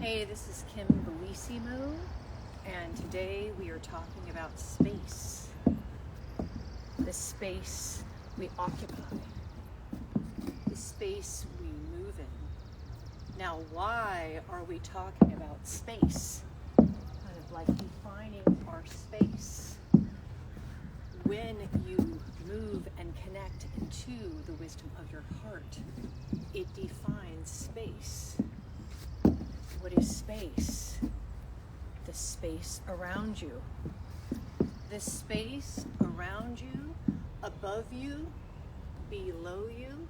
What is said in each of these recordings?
Hey, this is Kim Bellissimo, and today we are talking about space. The space we occupy, the space we move in. Now, why are we talking about space? Kind of like defining our space. When you move and connect into the wisdom of your heart, it defines space. What is space? The space around you. The space around you, above you, below you,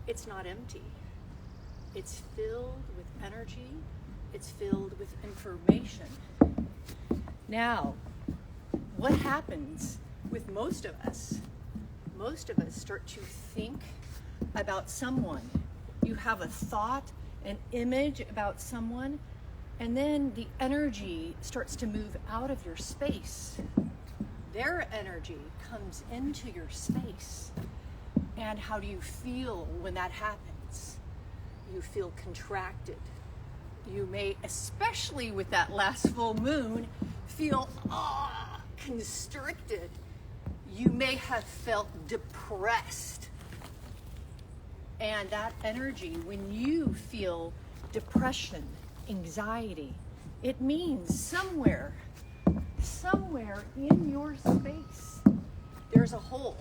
it's not empty. It's filled with energy. It's filled with information. Now, what happens with most of us? Most of us start to think about someone. You have a thought, an image about someone, and then the energy starts to move out of your space. Their energy comes into your space. And how do you feel when that happens? You feel contracted. You may, especially with that last full moon, feel constricted. You may have felt depressed. And that energy, when you feel depression, anxiety, it means somewhere in your space, there's a hole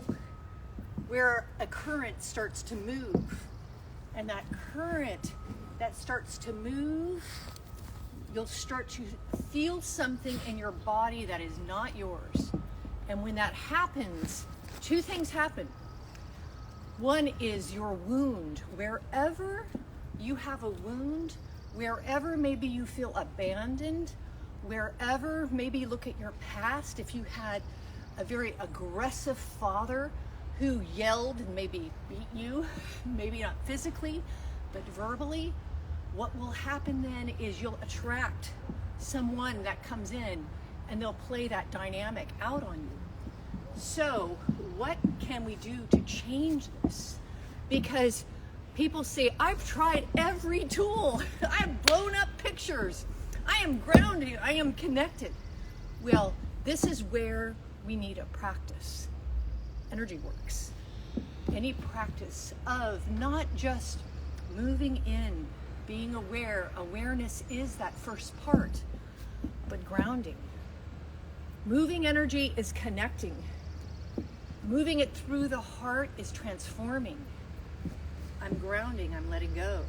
where a current starts to move. And that current that starts to move, you'll start to feel something in your body that is not yours. And when that happens, two things happen. One is your wound. Wherever you have a wound, wherever maybe you feel abandoned, wherever maybe look at your past, if you had a very aggressive father who yelled and maybe beat you, maybe not physically, but verbally, what will happen then is you'll attract someone that comes in and they'll play that dynamic out on you. So what can we do to change this? Because people say, I've tried every tool. I've blown up pictures. I am grounded. I am connected. Well, this is where we need a practice. Energy works. Any practice of not just moving in, being aware. Awareness is that first part, but grounding. Moving energy is connecting. Moving it through the heart is transforming. I'm grounding, I'm letting go.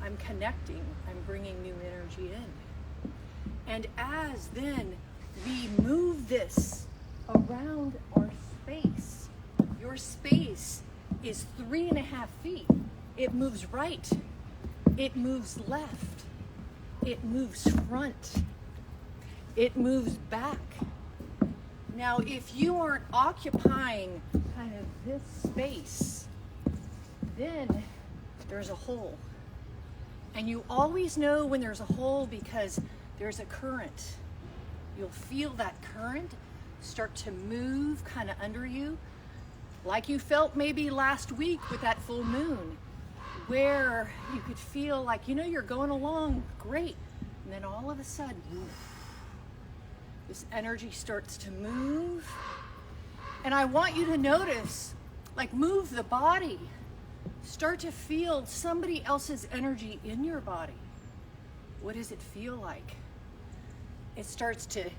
I'm connecting, I'm bringing new energy in. And as then we move this around our space, your space is 3.5 feet. It moves right, it moves left, it moves front, it moves back. Now, if you aren't occupying kind of this space, then there's a hole. And you always know when there's a hole because there's a current. You'll feel that current start to move kind of under you, like you felt maybe last week with that full moon, where you could feel like, you're going along great. And then all of a sudden, this energy starts to move. And I want you to notice, move the body. Start to feel somebody else's energy in your body. What does it feel like? It starts to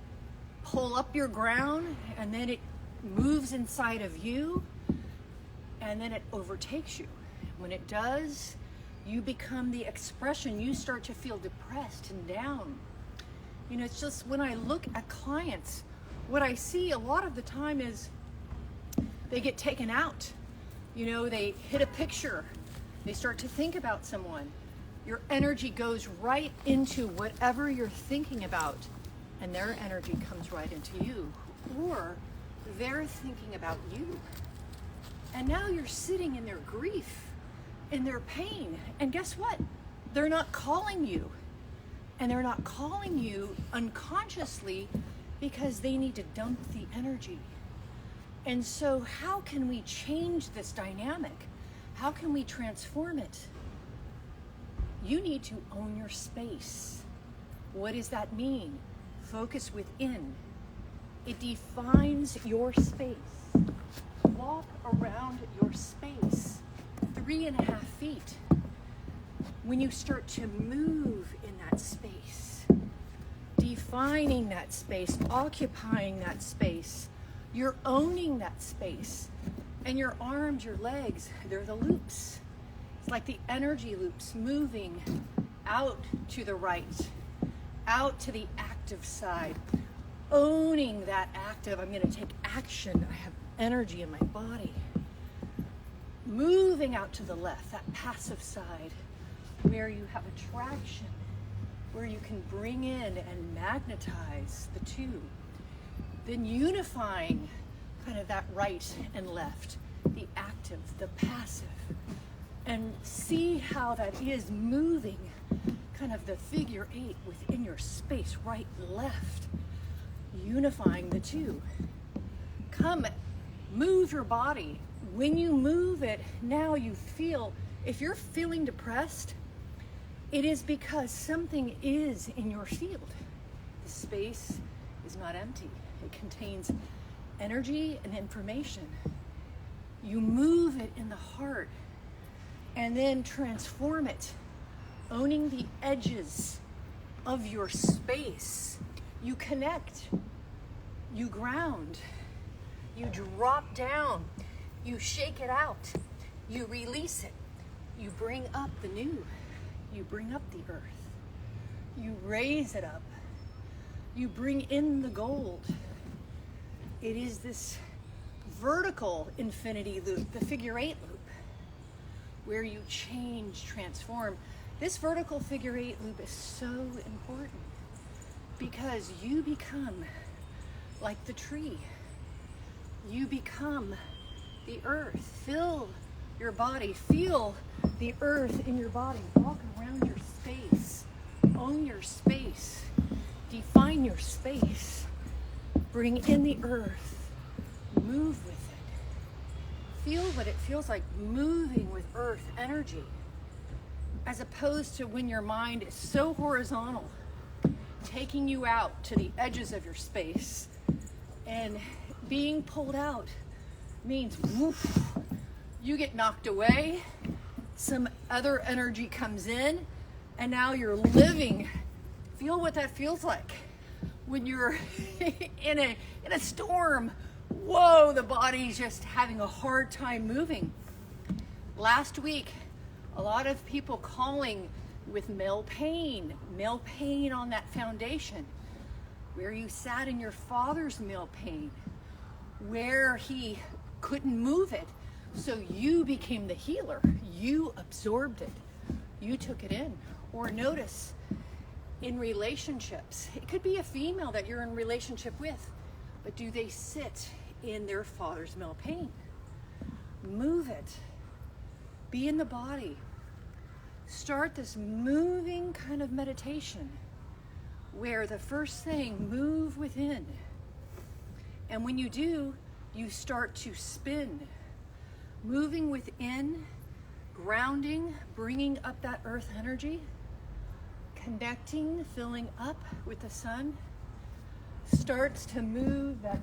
pull up your ground, and then it moves inside of you, and then it overtakes you. When it does, you become the expression. You start to feel depressed and down. It's just when I look at clients, what I see a lot of the time is they get taken out. They hit a picture. They start to think about someone. Your energy goes right into whatever you're thinking about, and their energy comes right into you. Or they're thinking about you. And now you're sitting in their grief, in their pain. And guess what? They're not calling you. And they're not calling you unconsciously because they need to dump the energy. And so how can we change this dynamic? How can we transform it? You need to own your space. What does that mean? Focus within. It defines your space. Walk around your space 3.5 feet. When you start to move in that space, defining that space, occupying that space, you're owning that space. And your arms, your legs, they're the loops. It's like the energy loops moving out to the right, out to the active side, owning that active. I'm going to take action. I have energy in my body. Moving out to the left, that passive side, where you have attraction, where you can bring in and magnetize the two. Then unifying kind of that right and left, the active, the passive, and see how that is moving kind of the figure 8 within your space, right, left, unifying the two. Come, move your body. When you move it, now you feel, if you're feeling depressed, it is because something is in your field. The space is not empty. It contains energy and information. You move it in the heart and then transform it, owning the edges of your space. You connect, you ground, you drop down, you shake it out, you release it, you bring up the new, you bring up the earth, you raise it up, you bring in the gold. It is this vertical infinity loop, the figure 8 loop, where you change, transform. This vertical figure 8 loop is so important because you become like the tree. You become the earth. Fill your body. Feel the earth in your body. Walk around your space. Own your space. Define your space. Bring in the earth. Move with it. Feel what it feels like moving with earth energy, as opposed to when your mind is so horizontal, taking you out to the edges of your space, and being pulled out means woof, you get knocked away, some other energy comes in, and now you're living. Feel what that feels like when you're in a storm. Whoa, the body's just having a hard time moving. Last week, a lot of people calling with male pain on that foundation, where you sat in your father's male pain, where he couldn't move it. So you became the healer. You absorbed it. You took it in. Or notice in relationships, it could be a female that you're in relationship with, but do they sit in their father's male pain? Move it. Be in the body. Start this moving kind of meditation where the first thing, move within. And when you do, you start to spin. Moving within, grounding, bringing up that earth energy, connecting, filling up with the sun, starts to move that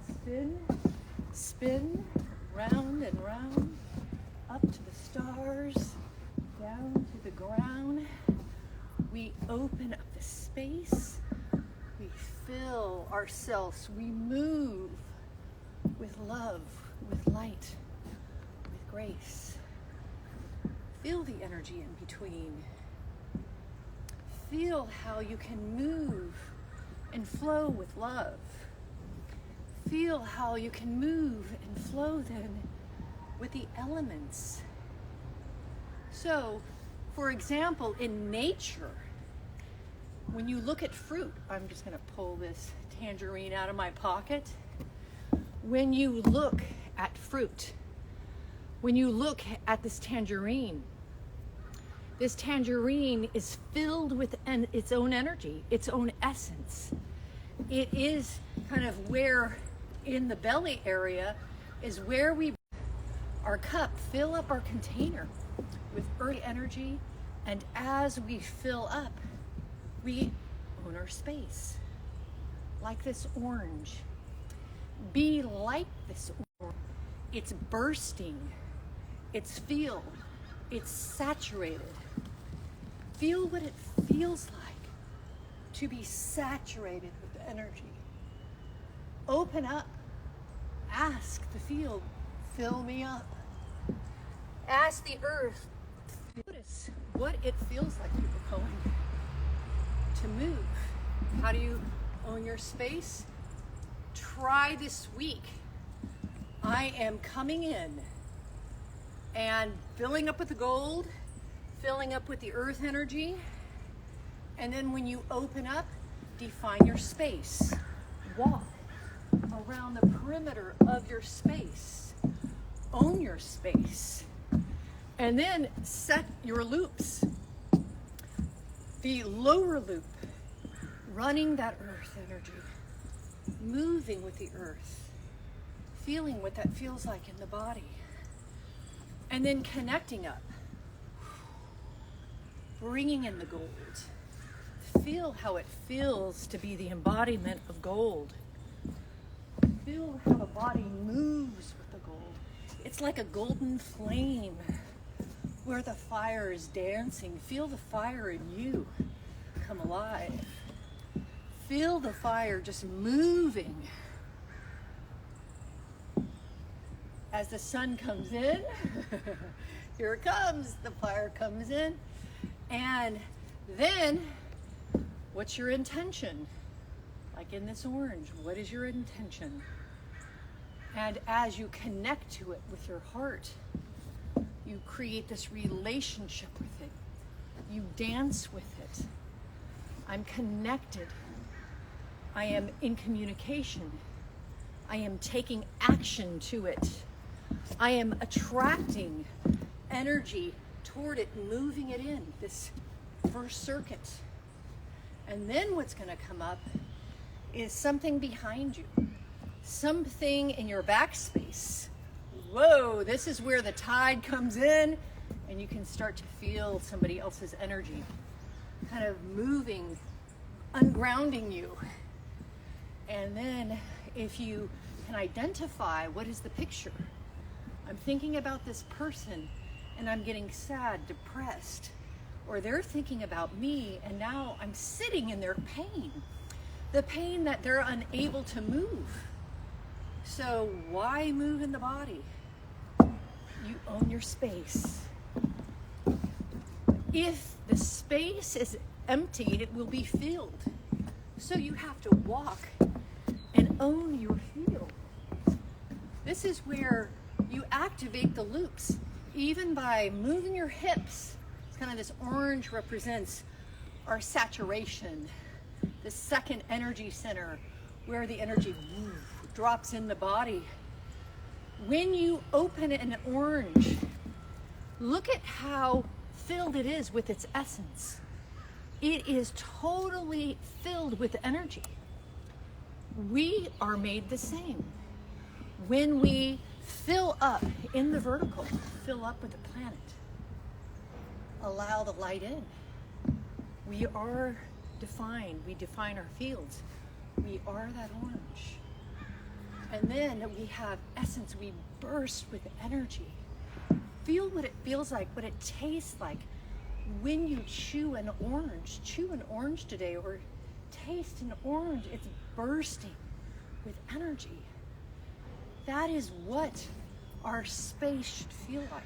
spin, round and round, up to the stars, down to the ground. We open up the space, we fill ourselves, we move with love, with light, with grace. Feel the energy in between. Feel how you can move and flow with love. Feel how you can move and flow then with the elements. So, for example, in nature, when you look at fruit, I'm just going to pull this tangerine out of my pocket. When you look at fruit, when you look at this tangerine is filled with its own energy, its own essence. It is kind of where in the belly area is where we, our cup, fill up our container with earth energy, and as we fill up, we own own our space. Like this orange. Be like this orange. It's bursting. It's filled. It's saturated. Feel what it feels like to be saturated with energy. Open up. Ask the field, fill me up. Ask the earth. Notice what it feels like you were going to move. How do you own your space? Try this week. I am coming in and filling up with the gold, filling up with the earth energy, and then when you open up, define your space. Walk around the perimeter of your space. Own your space. And then set your loops. The lower loop, running that earth energy, moving with the earth, feeling what that feels like in the body. And then connecting up, bringing in the gold. Feel how it feels to be the embodiment of gold. Feel how the body moves with the gold. It's like a golden flame where the fire is dancing. Feel the fire in you come alive. Feel the fire just moving. As the sun comes in, here it comes, the fire comes in. And then, what's your intention? Like in this orange, what is your intention? And as you connect to it with your heart, you create this relationship with it. You dance with it. I'm connected. I am in communication. I am taking action to it. I am attracting energy toward it, moving it in, this first circuit. And then what's going to come up is something behind you, something in your backspace. Whoa, this is where the tide comes in, and you can start to feel somebody else's energy kind of moving, ungrounding you. And then if you can identify what is the picture, I'm thinking about this person and I'm getting sad, depressed, or they're thinking about me and now I'm sitting in their pain, the pain that they're unable to move. So why move in the body? You own your space. If the space is empty, it will be filled. So you have to walk and own your field. This is where you activate the loops, even by moving your hips. It's kind of this orange represents our saturation, the second energy center, where the energy drops in the body. When you open an orange, look at how filled it is with its essence. It is totally filled with energy. We are made the same. When we fill up in the vertical, fill up with the planet, allow the light in. We are defined. We define our fields. We are that orange. And then we have essence. We burst with energy. Feel what it feels like, what it tastes like. When you chew an orange today, or taste an orange, it's bursting with energy. That is what our space should feel like,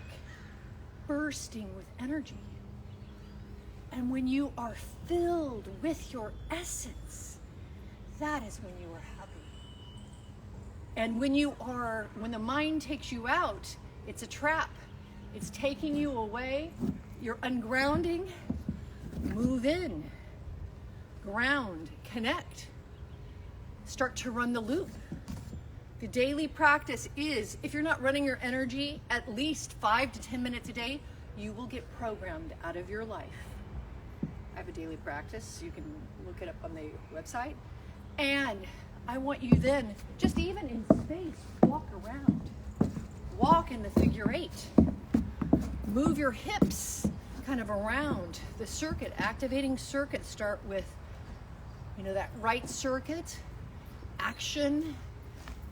bursting with energy. And when you are filled with your essence, that is when you are happy. And when the mind takes you out, it's a trap. It's taking you away. You're ungrounding. Move in. Ground. Connect. Start to run the loop. The daily practice is, if you're not running your energy at least 5 to 10 minutes a day, you will get programmed out of your life. I have a daily practice. You can look it up on the website. And I want you then, just even in space, walk around. Walk in the figure 8. Move your hips kind of around the circuit. Activating circuits start with You know, that right circuit, action,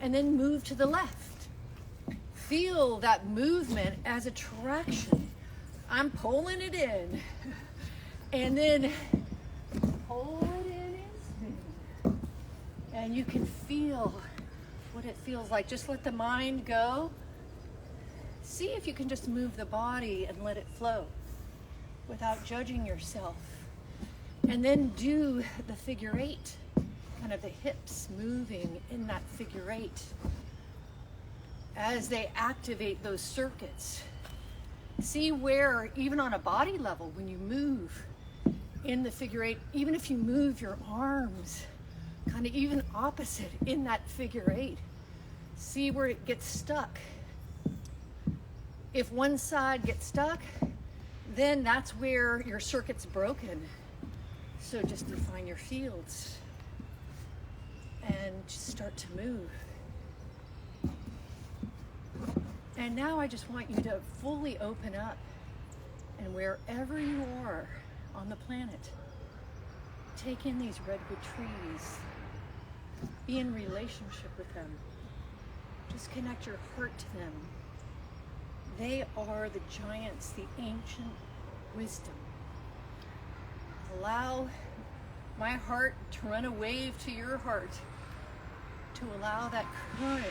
and then move to the left. Feel that movement as attraction. I'm pulling it in. And then pull it in and spin. And you can feel what it feels like. Just let the mind go. See if you can just move the body and let it flow without judging yourself. And then do the figure eight, kind of the hips moving in that figure eight as they activate those circuits. See where, even on a body level, when you move in the figure eight, even if you move your arms kind of even opposite in that figure eight, see where it gets stuck. If one side gets stuck, then that's where your circuit's broken. So just define your fields and just start to move. And now I just want you to fully open up, and wherever you are on the planet, take in these redwood trees. Be in relationship with them. Just connect your heart to them. They are the giants, the ancient wisdom. Allow my heart to run a wave to your heart, to allow that current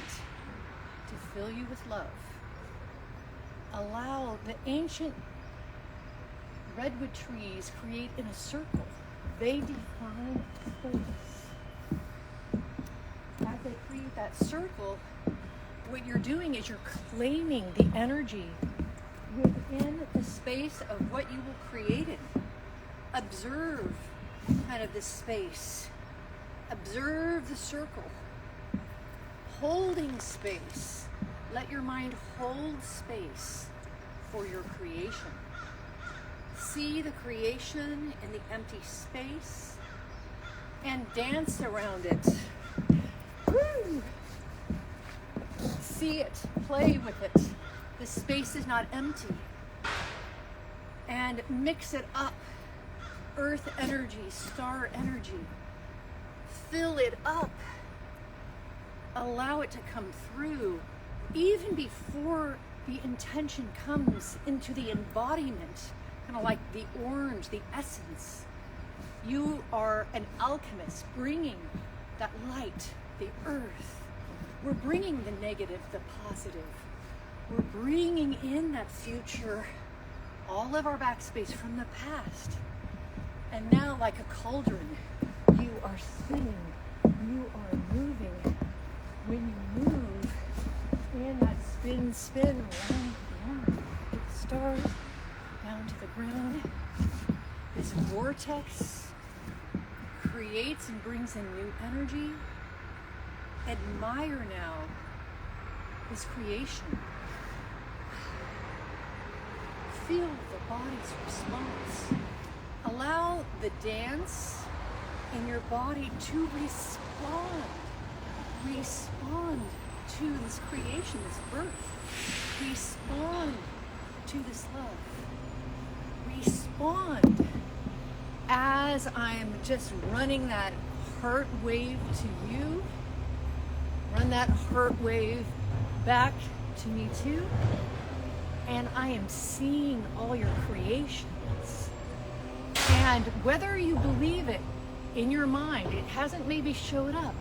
to fill you with love. Allow the ancient redwood trees create in a circle. They define space. As they create that circle, what you're doing is you're claiming the energy within the space of what you will create it. Observe kind of this space. Observe the circle. Holding space. Let your mind hold space for your creation. See the creation in the empty space and dance around it. Woo! See it, play with it. The space is not empty. And mix it up. Earth energy, star energy. Fill it up. Allow it to come through. Even before the intention comes into the embodiment, kind of like the orange, the essence. You are an alchemist bringing that light, the earth. We're bringing the negative, the positive. We're bringing in that future, all of our backspace from the past. And now, like a cauldron, you are spinning, you are moving. When you move in that spin, round, to the stars, down to the ground, this vortex creates and brings in new energy. Admire now this creation. Feel the body's response. Allow the dance in your body to respond. Respond to this creation, this birth. Respond to this love. Respond as I'm just running that heart wave to you. Run that heart wave back to me too. And I am seeing all your creations. And whether you believe it in your mind, it hasn't maybe showed up,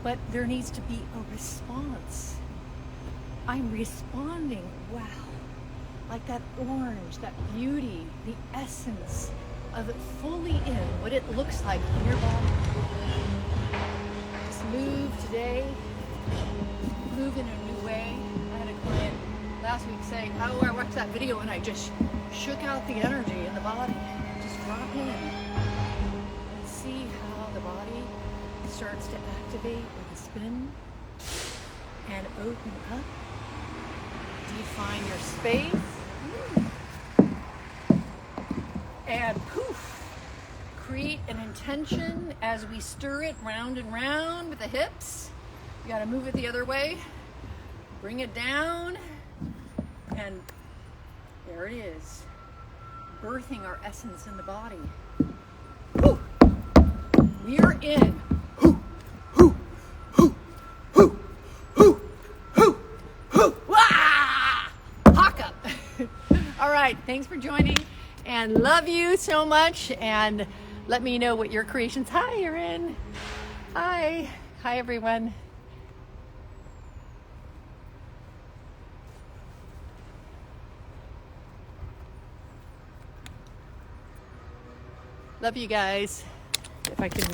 but there needs to be a response. I'm responding, wow, like that orange, that beauty, the essence of it fully in what it looks like in your body. Just move today, move in a new way. I had a client last week saying, oh, I watched that video and I just shook out the energy in the body. Just drop in and see how the body starts to activate with a spin and open up. Define your space. And poof, create an intention as we stir it round and round with the hips. You gotta move it the other way. Bring it down. And there it is. Birthing our essence in the body. Woo. We're in. Wah! Hawk up. All right, thanks for joining, and love you so much, and let me know what your creations. Hi, Erin. Hi everyone. Love you guys. If I can